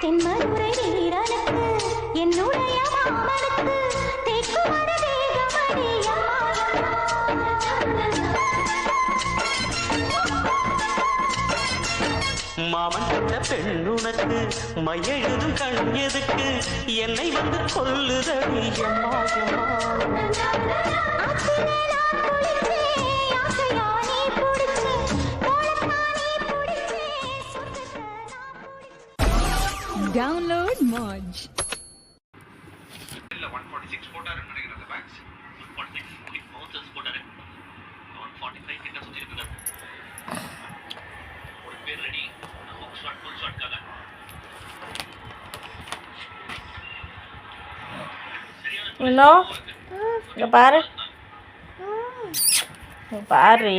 தென்மதுரை வீரனுக்கு என்னுடைய மாமனுக்கு தேக்குமர தேகமடியா மாமன் கண்ட பெண்ணுனக்கு மையெழுதும் கண் எதுக்கு என்னை வந்து கொல்லுதடி அம்மா Download Moj. இல்ல 146 போட்டாருன்னு நினைக்கிறேன் அந்த பேக்ஸ் 146 மவுசஸ் போட்டாரு 145 கிட்ட சுத்தி இருக்காரு ஒரு பேர் ரெடி ஹுக் ஷாட் ஃபுல் ஷாட்காக ஹலோ இங்க பாரு பாரு